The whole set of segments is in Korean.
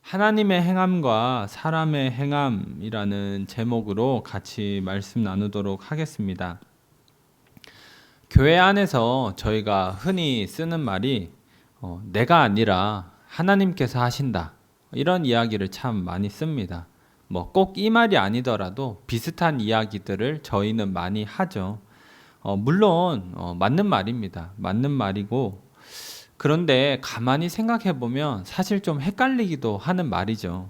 하나님의 행함과 사람의 행함이라는 제목으로 같이 말씀 나누도록 하겠습니다. 교회 안에서 저희가 흔히 쓰는 말이 내가 아니라 하나님께서 하신다, 이런 이야기를 참 많이 씁니다. 꼭 이 말이 아니더라도 비슷한 이야기들을 저희는 많이 하죠. 물론 맞는 말입니다. 맞는 말이고, 그런데 가만히 생각해 보면 사실 좀 헷갈리기도 하는 말이죠.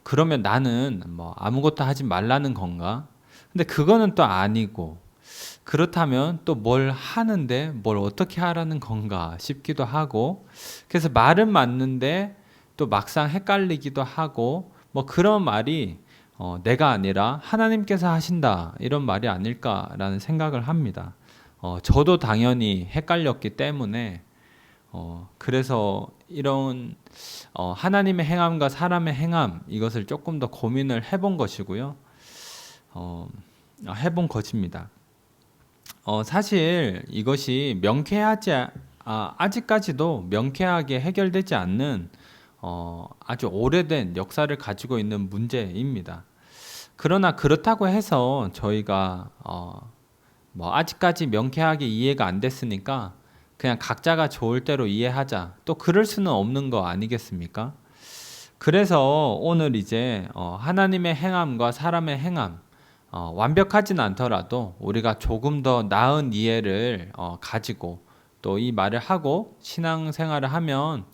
그러면 나는 아무것도 하지 말라는 건가? 근데 그거는 또 아니고, 그렇다면 또 뭘 하는데 뭘 어떻게 하라는 건가 싶기도 하고, 그래서 말은 맞는데 또 막상 헷갈리기도 하고, 그런 말이 내가 아니라 하나님께서 하신다, 이런 말이 아닐까라는 생각을 합니다. 저도 당연히 헷갈렸기 때문에 그래서 이런 하나님의 행함과 사람의 행함, 이것을 조금 더 고민을 해본 것이고요. 해본 것입니다. 사실 이것이 아직까지도 명쾌하게 해결되지 않는 아주 오래된 역사를 가지고 있는 문제입니다. 그러나 그렇다고 해서 저희가 아직까지 명쾌하게 이해가 안 됐으니까 그냥 각자가 좋을 대로 이해하자, 또 그럴 수는 없는 거 아니겠습니까? 그래서 오늘 이제 하나님의 행함과 사람의 행함, 완벽하진 않더라도 우리가 조금 더 나은 이해를 가지고 또 이 말을 하고 신앙생활을 하면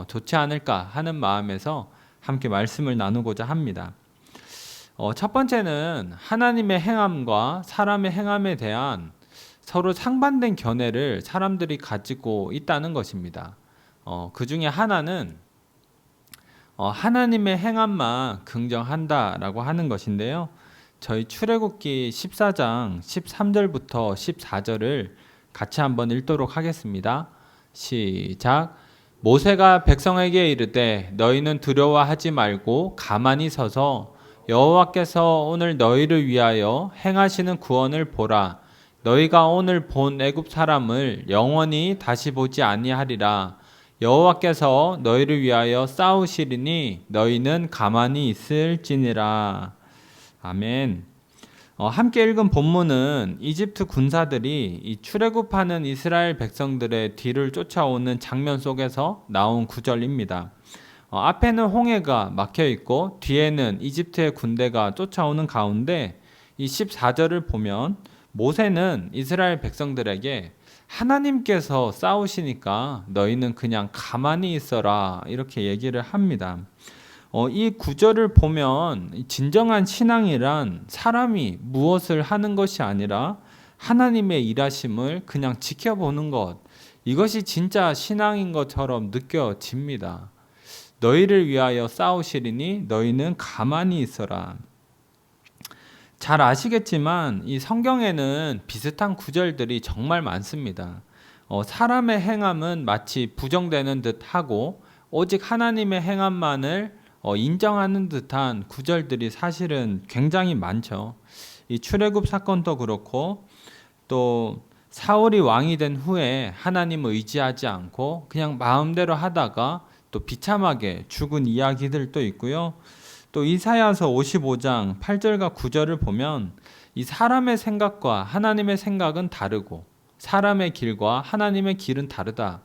좋지 않을까 하는 마음에서 함께 말씀을 나누고자 합니다. 첫 번째는 하나님의 행함과 사람의 행함에 대한 서로 상반된 견해를 사람들이 가지고 있다는 것입니다. 그 중에 하나는 하나님의 행함만 긍정한다라고 하는 것인데요. 저희 출애굽기 14장 13절부터 14절을 같이 한번 읽도록 하겠습니다. 시작. 모세가 백성에게 이르되 너희는 두려워하지 말고 가만히 서서 여호와께서 오늘 너희를 위하여 행하시는 구원을 보라. 너희가 오늘 본 애굽 사람을 영원히 다시 보지 아니하리라. 여호와께서 너희를 위하여 싸우시리니 너희는 가만히 있을지니라. 아멘. 함께 읽은 본문은 이집트 군사들이 이 출애굽하는 이스라엘 백성들의 뒤를 쫓아오는 장면 속에서 나온 구절입니다. 앞에는 홍해가 막혀 있고 뒤에는 이집트의 군대가 쫓아오는 가운데 이 14절을 보면 모세는 이스라엘 백성들에게 하나님께서 싸우시니까 너희는 그냥 가만히 있어라, 이렇게 얘기를 합니다. 이 구절을 보면 진정한 신앙이란 사람이 무엇을 하는 것이 아니라 하나님의 일하심을 그냥 지켜보는 것, 이것이 진짜 신앙인 것처럼 느껴집니다. 너희를 위하여 싸우시리니 너희는 가만히 있어라. 잘 아시겠지만 이 성경에는 비슷한 구절들이 정말 많습니다. 사람의 행함은 마치 부정되는 듯 하고 오직 하나님의 행함만을 인정하는 듯한 구절들이 사실은 굉장히 많죠. 이 출애굽 사건도 그렇고, 또 사울이 왕이 된 후에 하나님을 의지하지 않고 그냥 마음대로 하다가 또 비참하게 죽은 이야기들도 있고요. 또 이사야서 55장 8절과 9절을 보면 이 사람의 생각과 하나님의 생각은 다르고 사람의 길과 하나님의 길은 다르다.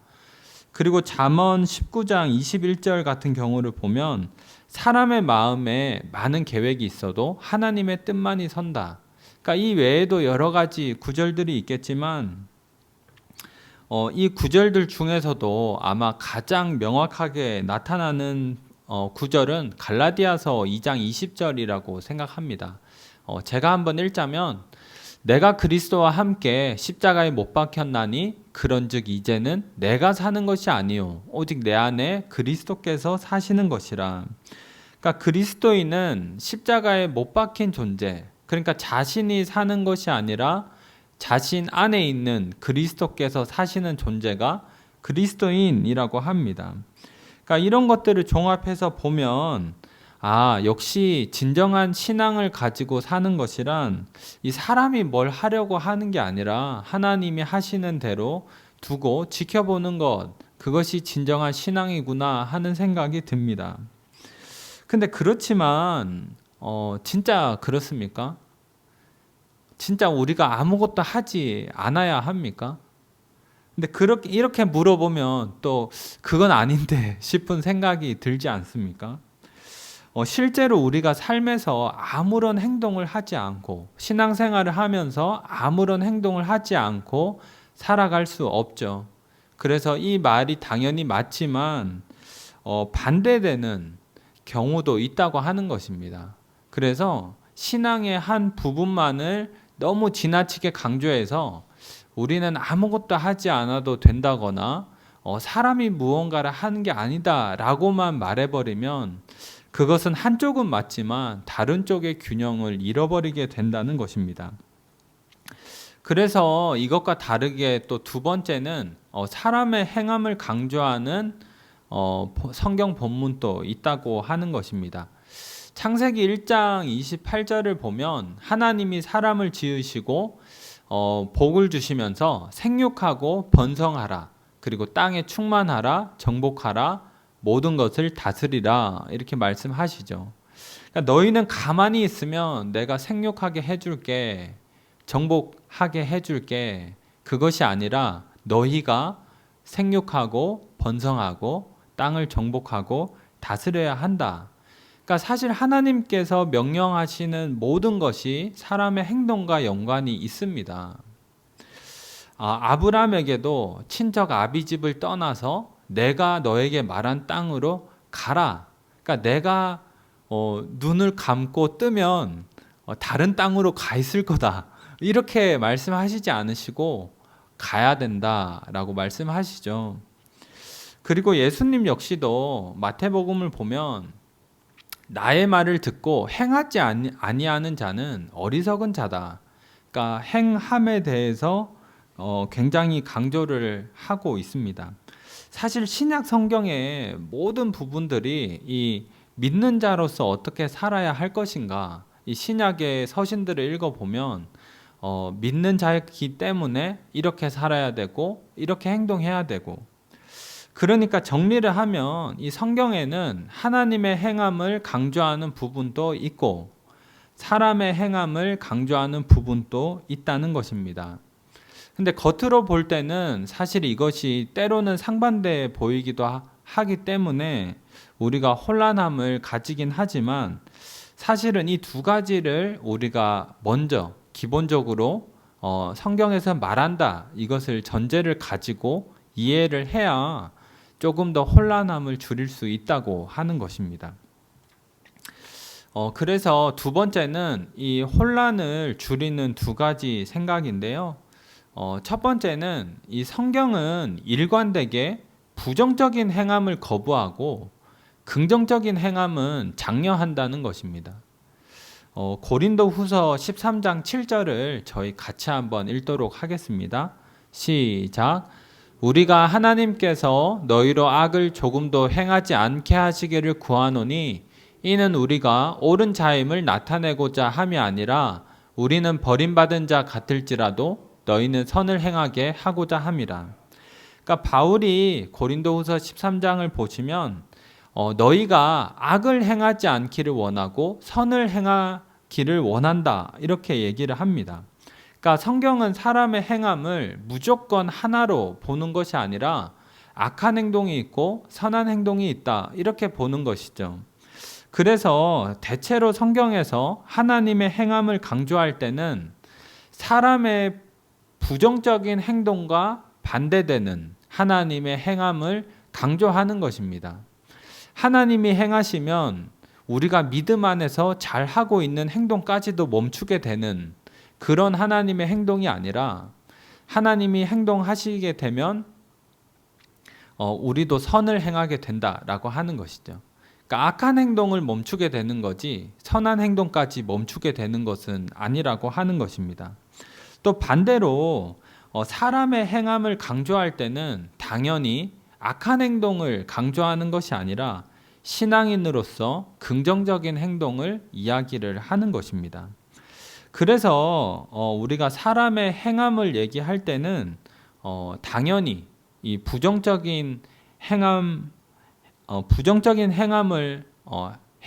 그리고 잠언 19장 21절 같은 경우를 보면 사람의 마음에 많은 계획이 있어도 하나님의 뜻만이 선다. 그러니까 이 외에도 여러 가지 구절들이 있겠지만 이 구절들 중에서도 아마 가장 명확하게 나타나는 구절은 갈라디아서 2장 20절이라고 생각합니다. 제가 한번 읽자면 내가 그리스도와 함께 십자가에 못 박혔나니 그런즉 이제는 내가 사는 것이 아니요 오직 내 안에 그리스도께서 사시는 것이라. 그러니까 그리스도인은 십자가에 못 박힌 존재, 그러니까 자신이 사는 것이 아니라 자신 안에 있는 그리스도께서 사시는 존재가 그리스도인이라고 합니다. 그러니까 이런 것들을 종합해서 보면 역시 진정한 신앙을 가지고 사는 것이란 이 사람이 뭘 하려고 하는 게 아니라 하나님이 하시는 대로 두고 지켜보는 것, 그것이 진정한 신앙이구나 하는 생각이 듭니다. 근데 그렇지만 진짜 그렇습니까? 진짜 우리가 아무것도 하지 않아야 합니까? 근데 그렇게 이렇게 물어보면 또 그건 아닌데 싶은 생각이 들지 않습니까? 실제로 우리가 삶에서 아무런 행동을 하지 않고 신앙생활을 하면서 아무런 행동을 하지 않고 살아갈 수 없죠. 그래서 이 말이 당연히 맞지만 반대되는 경우도 있다고 하는 것입니다. 그래서 신앙의 한 부분만을 너무 지나치게 강조해서 우리는 아무것도 하지 않아도 된다거나 사람이 무언가를 하는 게 아니다라고만 말해버리면 그것은 한쪽은 맞지만 다른 쪽의 균형을 잃어버리게 된다는 것입니다. 그래서 이것과 다르게 또 두 번째는 사람의 행함을 강조하는 성경 본문도 있다고 하는 것입니다. 창세기 1장 28절을 보면 하나님이 사람을 지으시고 복을 주시면서 생육하고 번성하라, 그리고 땅에 충만하라, 정복하라, 모든 것을 다스리라 이렇게 말씀하시죠. 그러니까 너희는 가만히 있으면 내가 생육하게 해줄게, 정복하게 해줄게. 그것이 아니라 너희가 생육하고 번성하고 땅을 정복하고 다스려야 한다. 그러니까 사실 하나님께서 명령하시는 모든 것이 사람의 행동과 연관이 있습니다. 아브라함에게도 친척 아비집을 떠나서 내가 너에게 말한 땅으로 가라. 그러니까 내가 눈을 감고 뜨면 다른 땅으로 가 있을 거다. 이렇게 말씀하시지 않으시고 가야 된다라고 말씀하시죠. 그리고 예수님 역시도 마태복음을 보면 나의 말을 듣고 행하지 아니하는 자는 어리석은 자다. 그러니까 행함에 대해서 굉장히 강조를 하고 있습니다. 사실 신약 성경의 모든 부분들이 이 믿는 자로서 어떻게 살아야 할 것인가, 이 신약의 서신들을 읽어보면 믿는 자이기 때문에 이렇게 살아야 되고 이렇게 행동해야 되고, 그러니까 정리를 하면 이 성경에는 하나님의 행함을 강조하는 부분도 있고 사람의 행함을 강조하는 부분도 있다는 것입니다. 근데 겉으로 볼 때는 사실 이것이 때로는 상반되어 보이기도 하기 때문에 우리가 혼란함을 가지긴 하지만, 사실은 이 두 가지를 우리가 먼저 기본적으로 성경에서 말한다, 이것을 전제를 가지고 이해를 해야 조금 더 혼란함을 줄일 수 있다고 하는 것입니다. 그래서 두 번째는 이 혼란을 줄이는 두 가지 생각인데요. 첫 번째는 이 성경은 일관되게 부정적인 행함을 거부하고 긍정적인 행함은 장려한다는 것입니다. 고린도 후서 13장 7절을 저희 같이 한번 읽도록 하겠습니다. 시작. 우리가 하나님께서 너희로 악을 조금도 행하지 않게 하시기를 구하노니 이는 우리가 옳은 자임을 나타내고자 함이 아니라 우리는 버림받은 자 같을지라도 너희는 선을 행하게 하고자 함이라. 그러니까 바울이 고린도후서 13장을 보시면 너희가 악을 행하지 않기를 원하고 선을 행하기를 원한다, 이렇게 얘기를 합니다. 그러니까 성경은 사람의 행함을 무조건 하나로 보는 것이 아니라 악한 행동이 있고 선한 행동이 있다, 이렇게 보는 것이죠. 그래서 대체로 성경에서 하나님의 행함을 강조할 때는 사람의 부정적인 행동과 반대되는 하나님의 행함을 강조하는 것입니다. 하나님이 행하시면 우리가 믿음 안에서 잘하고 있는 행동까지도 멈추게 되는 그런 하나님의 행동이 아니라, 하나님이 행동하시게 되면 우리도 선을 행하게 된다라고 하는 것이죠. 그러니까 악한 행동을 멈추게 되는 거지 선한 행동까지 멈추게 되는 것은 아니라고 하는 것입니다. 또 반대로 사람의 행함을 강조할 때는 당연히 악한 행동을 강조하는 것이 아니라 신앙인으로서 긍정적인 행동을 이야기를 하는 것입니다. 그래서 우리가 사람의 행함을 얘기할 때는 당연히 이 부정적인 행함을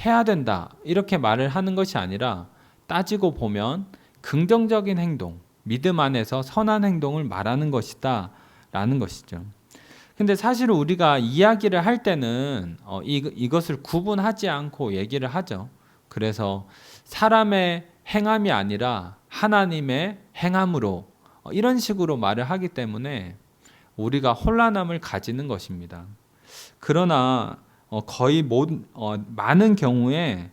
해야 된다 이렇게 말을 하는 것이 아니라 따지고 보면 긍정적인 행동, 믿음 안에서 선한 행동을 말하는 것이다 라는 것이죠. 근데 사실 우리가 이야기를 할 때는 이것을 구분하지 않고 얘기를 하죠. 그래서 사람의 행함이 아니라 하나님의 행함으로 이런 식으로 말을 하기 때문에 우리가 혼란함을 가지는 것입니다. 그러나 거의 많은 경우에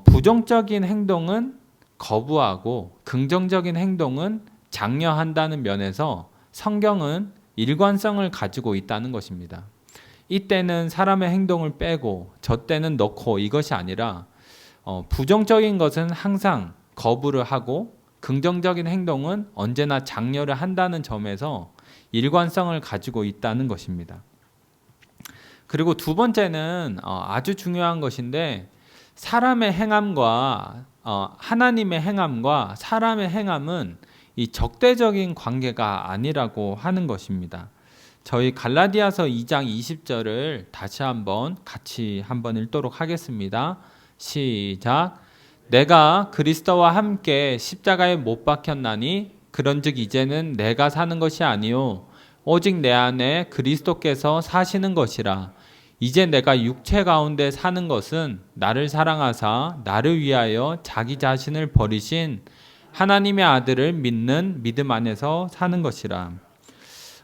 부정적인 행동은 거부하고 긍정적인 행동은 장려한다는 면에서 성경은 일관성을 가지고 있다는 것입니다. 이때는 사람의 행동을 빼고 저때는 넣고 이것이 아니라 부정적인 것은 항상 거부를 하고 긍정적인 행동은 언제나 장려를 한다는 점에서 일관성을 가지고 있다는 것입니다. 그리고 두 번째는 아주 중요한 것인데 사람의 행함과 하나님의 행함과 사람의 행함은 이 적대적인 관계가 아니라고 하는 것입니다. 저희 갈라디아서 2장 20절을 다시 같이 한번 읽도록 하겠습니다. 시작. 내가 그리스도와 함께 십자가에 못 박혔나니 그런즉 이제는 내가 사는 것이 아니요 오직 내 안에 그리스도께서 사시는 것이라. 이제 내가 육체 가운데 사는 것은 나를 사랑하사 나를 위하여 자기 자신을 버리신 하나님의 아들을 믿는 믿음 안에서 사는 것이라.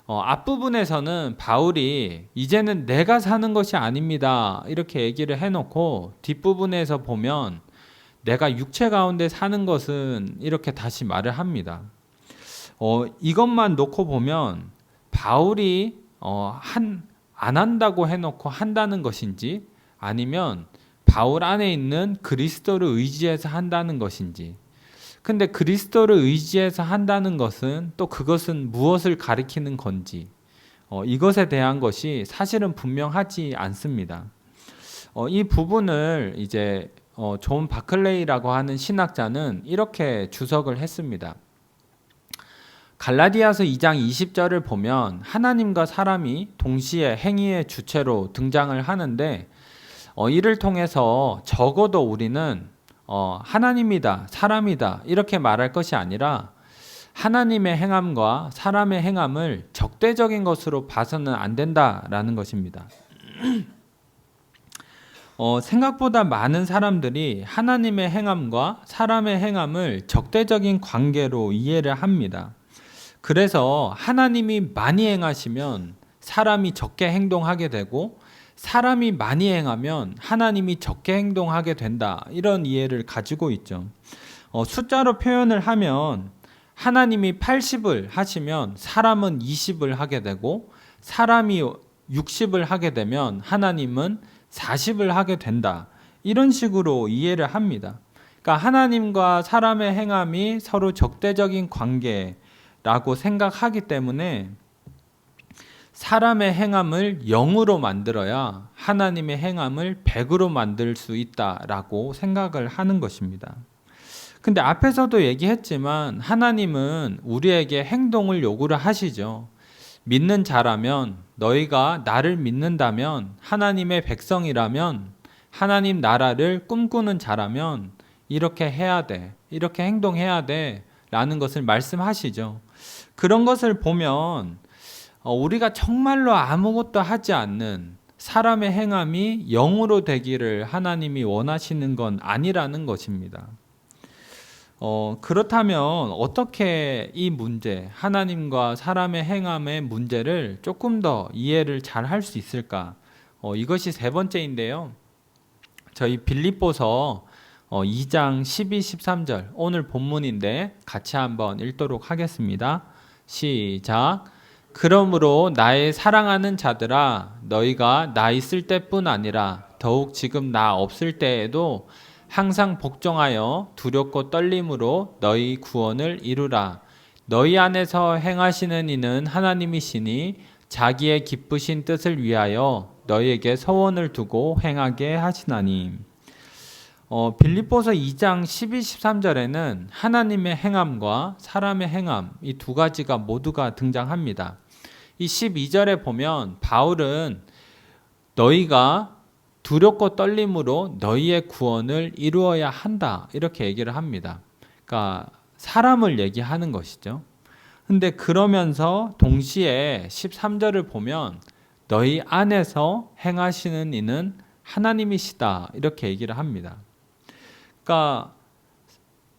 앞부분에서는 바울이 이제는 내가 사는 것이 아닙니다 이렇게 얘기를 해놓고 뒷부분에서 보면 내가 육체 가운데 사는 것은 이렇게 다시 말을 합니다. 이것만 놓고 보면 바울이 안 한다고 해놓고 한다는 것인지 아니면 바울 안에 있는 그리스도를 의지해서 한다는 것인지. 근데 그리스도를 의지해서 한다는 것은 또 그것은 무엇을 가리키는 건지 이것에 대한 것이 사실은 분명하지 않습니다. 이 부분을 이제 존 바클레이라고 하는 신학자는 이렇게 주석을 했습니다. 갈라디아서 2장 20절을 보면 하나님과 사람이 동시에 행위의 주체로 등장을 하는데 이를 통해서 적어도 우리는 하나님이다, 사람이다 이렇게 말할 것이 아니라 하나님의 행함과 사람의 행함을 적대적인 것으로 봐서는 안 된다라는 것입니다. 생각보다 많은 사람들이 하나님의 행함과 사람의 행함을 적대적인 관계로 이해를 합니다. 그래서 하나님이 많이 행하시면 사람이 적게 행동하게 되고 사람이 많이 행하면 하나님이 적게 행동하게 된다 이런 이해를 가지고 있죠. 숫자로 표현을 하면 하나님이 80을 하시면 사람은 20을 하게 되고 사람이 60을 하게 되면 하나님은 40을 하게 된다 이런 식으로 이해를 합니다. 그러니까 하나님과 사람의 행함이 서로 적대적인 관계라고 생각하기 때문에 사람의 행함을 0으로 만들어야 하나님의 행함을 100으로 만들 수 있다라고 생각을 하는 것입니다. 근데 앞에서도 얘기했지만 하나님은 우리에게 행동을 요구를 하시죠. 믿는 자라면, 너희가 나를 믿는다면, 하나님의 백성이라면, 하나님 나라를 꿈꾸는 자라면 이렇게 해야 돼, 이렇게 행동해야 돼 라는 것을 말씀하시죠. 그런 것을 보면 우리가 정말로 아무것도 하지 않는 사람의 행함이 0으로 되기를 하나님이 원하시는 건 아니라는 것입니다. 그렇다면 어떻게 이 문제, 하나님과 사람의 행함의 문제를 조금 더 이해를 잘 할 수 있을까? 이것이 세 번째인데요. 저희 빌립보서 2장 12, 13절 오늘 본문인데 같이 한번 읽도록 하겠습니다. 시작. 그러므로 나의 사랑하는 자들아 너희가 나 있을 때뿐 아니라 더욱 지금 나 없을 때에도 항상 복종하여 두렵고 떨림으로 너희 구원을 이루라. 너희 안에서 행하시는 이는 하나님이시니 자기의 기쁘신 뜻을 위하여 너희에게 서원을 두고 행하게 하시나니. 빌립보서 2장 12, 13절에는 하나님의 행함과 사람의 행함 이 두 가지가 모두가 등장합니다. 이 12절에 보면 바울은 너희가 두렵고 떨림으로 너희의 구원을 이루어야 한다. 이렇게 얘기를 합니다. 그러니까 사람을 얘기하는 것이죠. 근데 그러면서 동시에 13절을 보면 너희 안에서 행하시는 이는 하나님이시다. 이렇게 얘기를 합니다. 그러니까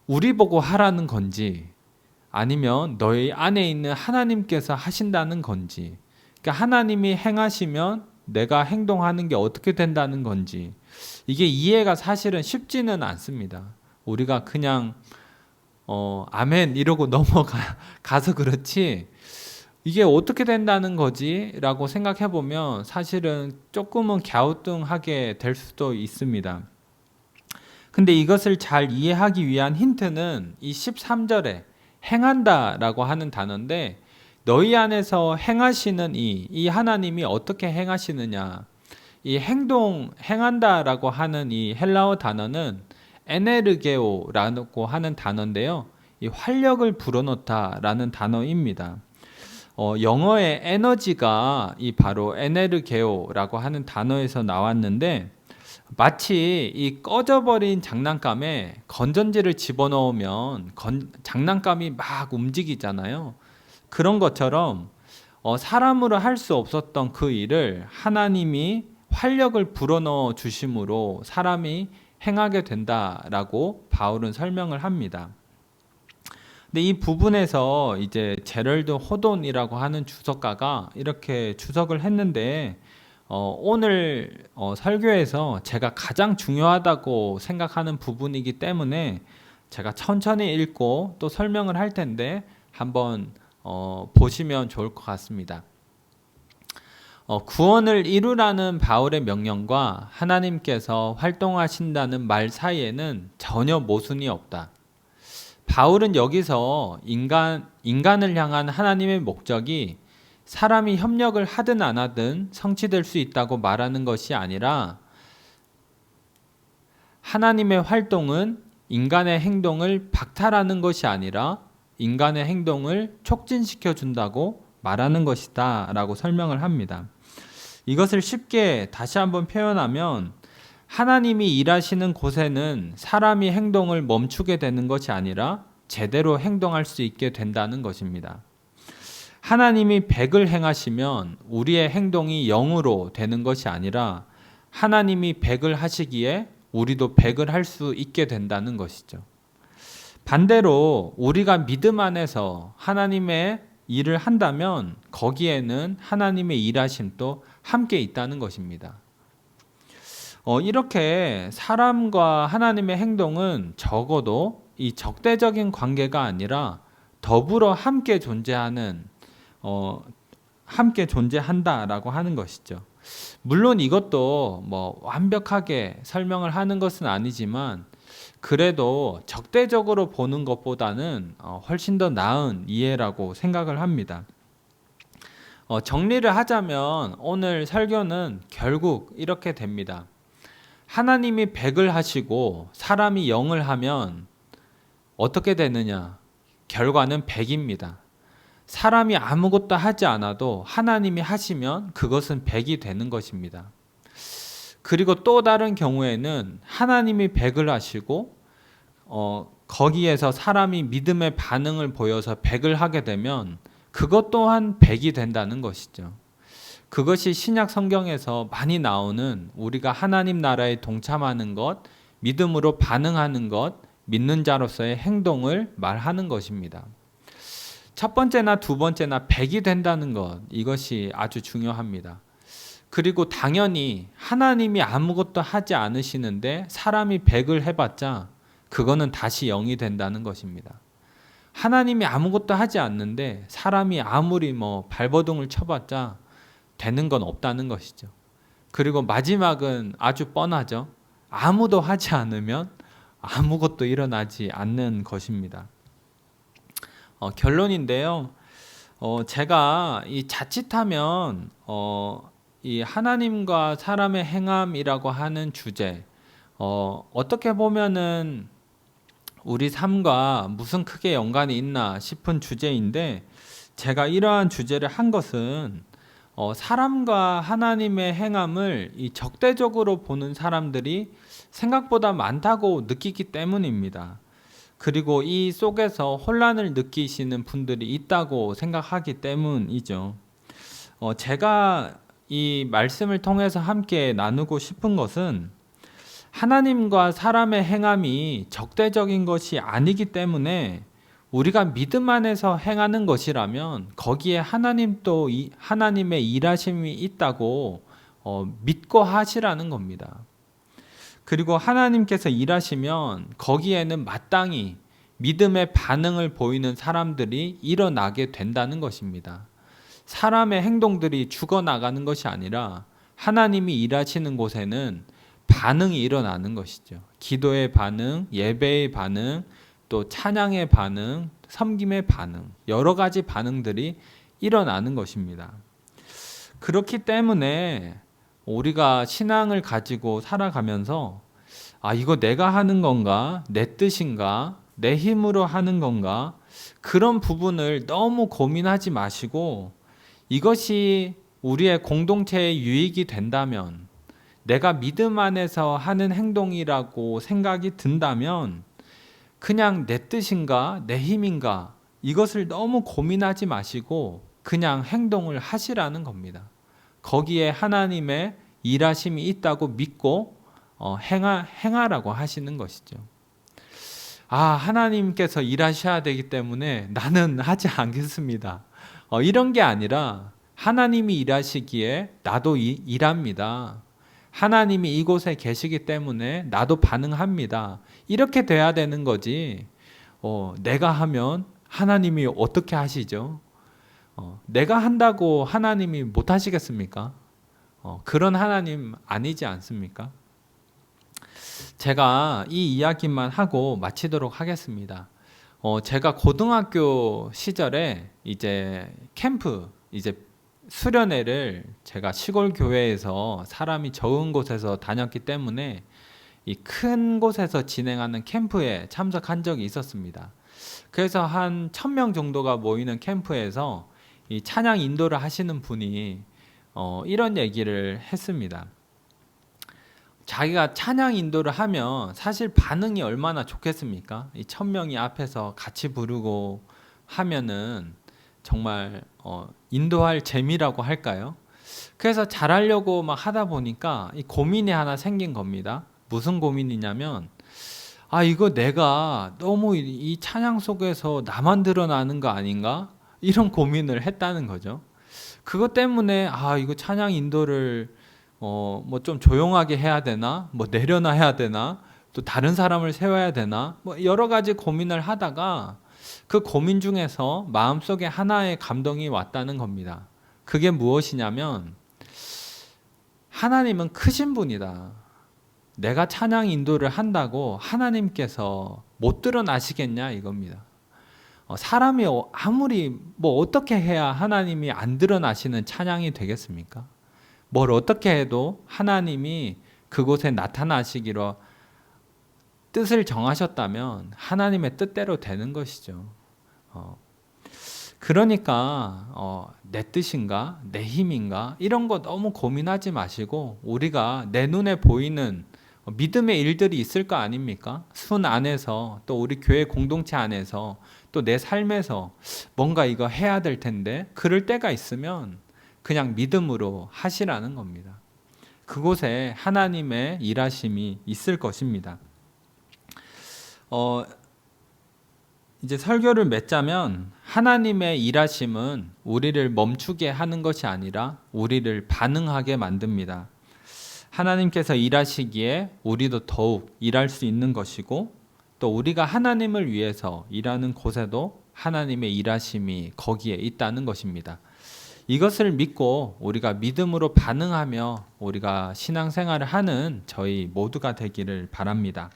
우리 보고 하라는 건지 아니면 너희 안에 있는 하나님께서 하신다는 건지, 그러니까 하나님이 행하시면 내가 행동하는 게 어떻게 된다는 건지, 이게 이해가 사실은 쉽지는 않습니다. 우리가 그냥 아멘 이러고 넘어가서 그렇지 이게 어떻게 된다는 거지? 라고 생각해 보면 사실은 조금은 갸우뚱하게 될 수도 있습니다. 근데 이것을 잘 이해하기 위한 힌트는 이 13절에 행한다 라고 하는 단어인데, 너희 안에서 행하시는 이 하나님이 어떻게 행하시느냐, 이 행한다 라고 하는 이 헬라어 단어는 에네르게오라고 하는 단어인데요, 이 활력을 불어넣다 라는 단어입니다. 영어의 에너지가 이 바로 에네르게오라고 하는 단어에서 나왔는데, 마치 이 꺼져버린 장난감에 건전지를 집어넣으면 장난감이 막 움직이잖아요. 그런 것처럼 사람으로 할 수 없었던 그 일을 하나님이 활력을 불어넣어 주심으로 사람이 행하게 된다라고 바울은 설명을 합니다. 근데 이 부분에서 이제 제럴드 호돈이라고 하는 주석가가 이렇게 주석을 했는데, 오늘 설교에서 제가 가장 중요하다고 생각하는 부분이기 때문에 제가 천천히 읽고 또 설명을 할 텐데 한번 보시면 좋을 것 같습니다. 구원을 이루라는 바울의 명령과 하나님께서 활동하신다는 말 사이에는 전혀 모순이 없다. 바울은 여기서 인간을 향한 하나님의 목적이 사람이 협력을 하든 안 하든 성취될 수 있다고 말하는 것이 아니라, 하나님의 활동은 인간의 행동을 박탈하는 것이 아니라 인간의 행동을 촉진시켜 준다고 말하는 것이다 라고 설명을 합니다. 이것을 쉽게 다시 한번 표현하면, 하나님이 일하시는 곳에는 사람이 행동을 멈추게 되는 것이 아니라 제대로 행동할 수 있게 된다는 것입니다. 하나님이 100을 행하시면 우리의 행동이 0으로 되는 것이 아니라 하나님이 100을 하시기에 우리도 100을 할 수 있게 된다는 것이죠. 반대로 우리가 믿음 안에서 하나님의 일을 한다면 거기에는 하나님의 일하심도 함께 있다는 것입니다. 이렇게 사람과 하나님의 행동은 적어도 이 적대적인 관계가 아니라 더불어 함께 존재한다라고 하는 것이죠. 물론 이것도 완벽하게 설명을 하는 것은 아니지만, 그래도 적대적으로 보는 것보다는 훨씬 더 나은 이해라고 생각을 합니다. 정리를 하자면 오늘 설교는 결국 이렇게 됩니다. 하나님이 100을 하시고 사람이 0을 하면 어떻게 되느냐? 결과는 100입니다. 사람이 아무것도 하지 않아도 하나님이 하시면 그것은 100이 되는 것입니다. 그리고 또 다른 경우에는 하나님이 100을 하시고 거기에서 사람이 믿음의 반응을 보여서 100을 하게 되면 그것 또한 100이 된다는 것이죠. 그것이 신약 성경에서 많이 나오는 우리가 하나님 나라에 동참하는 것, 믿음으로 반응하는 것, 믿는 자로서의 행동을 말하는 것입니다. 첫 번째나 두 번째나 100이 된다는 것, 이것이 아주 중요합니다. 그리고 당연히 하나님이 아무것도 하지 않으시는데 사람이 100을 해봤자 그거는 다시 0이 된다는 것입니다. 하나님이 아무것도 하지 않는데 사람이 아무리 발버둥을 쳐봤자 되는 건 없다는 것이죠. 그리고 마지막은 아주 뻔하죠. 아무도 하지 않으면 아무것도 일어나지 않는 것입니다. 결론인데요. 제가 이 자칫하면 이 하나님과 사람의 행함이라고 하는 주제, 어떻게 보면은 우리 삶과 무슨 크게 연관이 있나 싶은 주제인데, 제가 이러한 주제를 한 것은 사람과 하나님의 행함을 이 적대적으로 보는 사람들이 생각보다 많다고 느끼기 때문입니다. 그리고 이 속에서 혼란을 느끼시는 분들이 있다고 생각하기 때문이죠. 제가 이 말씀을 통해서 함께 나누고 싶은 것은 하나님과 사람의 행함이 적대적인 것이 아니기 때문에 우리가 믿음 안에서 행하는 것이라면 거기에 하나님도 하나님의 일하심이 있다고 믿고 하시라는 겁니다. 그리고 하나님께서 일하시면 거기에는 마땅히 믿음의 반응을 보이는 사람들이 일어나게 된다는 것입니다. 사람의 행동들이 죽어나가는 것이 아니라 하나님이 일하시는 곳에는 반응이 일어나는 것이죠. 기도의 반응, 예배의 반응, 또 찬양의 반응, 섬김의 반응, 여러 가지 반응들이 일어나는 것입니다. 그렇기 때문에 우리가 신앙을 가지고 살아가면서 이거 내가 하는 건가? 내 뜻인가? 내 힘으로 하는 건가? 그런 부분을 너무 고민하지 마시고 이것이 우리의 공동체의 유익이 된다면 내가 믿음 안에서 하는 행동이라고 생각이 든다면 그냥 내 뜻인가? 내 힘인가? 이것을 너무 고민하지 마시고 그냥 행동을 하시라는 겁니다. 거기에 하나님의 일하심이 있다고 믿고 행하라고 하시는 것이죠. 하나님께서 일하셔야 되기 때문에 나는 하지 않겠습니다. 이런 게 아니라 하나님이 일하시기에 나도 일합니다. 하나님이 이곳에 계시기 때문에 나도 반응합니다. 이렇게 돼야 되는 거지. 내가 하면 하나님이 어떻게 하시죠? 내가 한다고 하나님이 못 하시겠습니까? 그런 하나님 아니지 않습니까? 제가 이 이야기만 하고 마치도록 하겠습니다. 제가 고등학교 시절에 이제 캠프, 이제 수련회를 제가 시골 교회에서 사람이 적은 곳에서 다녔기 때문에 이 큰 곳에서 진행하는 캠프에 참석한 적이 있었습니다. 그래서 한 1000명 정도가 모이는 캠프에서 이 찬양 인도를 하시는 분이 이런 얘기를 했습니다. 자기가 찬양 인도를 하면 사실 반응이 얼마나 좋겠습니까? 이 1000명이 앞에서 같이 부르고 하면은 정말 인도할 재미라고 할까요? 그래서 잘하려고 막 하다 보니까 이 고민이 하나 생긴 겁니다. 무슨 고민이냐면 이거 내가 너무 이 찬양 속에서 나만 드러나는 거 아닌가? 이런 고민을 했다는 거죠. 그것 때문에 이거 찬양 인도를 뭐 좀 조용하게 해야 되나? 뭐 내려놔야 되나? 또 다른 사람을 세워야 되나? 뭐 여러 가지 고민을 하다가 그 고민 중에서 마음속에 하나의 감동이 왔다는 겁니다. 그게 무엇이냐면 하나님은 크신 분이다. 내가 찬양 인도를 한다고 하나님께서 못 드러나시겠냐 이겁니다. 사람이 아무리 뭐 어떻게 해야 하나님이 안 드러나시는 찬양이 되겠습니까? 뭘 어떻게 해도 하나님이 그곳에 나타나시기로 뜻을 정하셨다면 하나님의 뜻대로 되는 것이죠. 그러니까 내 뜻인가 내 힘인가 이런 거 너무 고민하지 마시고 우리가 내 눈에 보이는 믿음의 일들이 있을 거 아닙니까? 순 안에서 또 우리 교회 공동체 안에서 또 내 삶에서 뭔가 이거 해야 될 텐데 그럴 때가 있으면 그냥 믿음으로 하시라는 겁니다. 그곳에 하나님의 일하심이 있을 것입니다. 이제 설교를 맺자면 하나님의 일하심은 우리를 멈추게 하는 것이 아니라 우리를 반응하게 만듭니다. 하나님께서 일하시기에 우리도 더욱 일할 수 있는 것이고 또 우리가 하나님을 위해서 일하는 곳에도 하나님의 일하심이 거기에 있다는 것입니다. 이것을 믿고 우리가 믿음으로 반응하며 우리가 신앙생활을 하는 저희 모두가 되기를 바랍니다.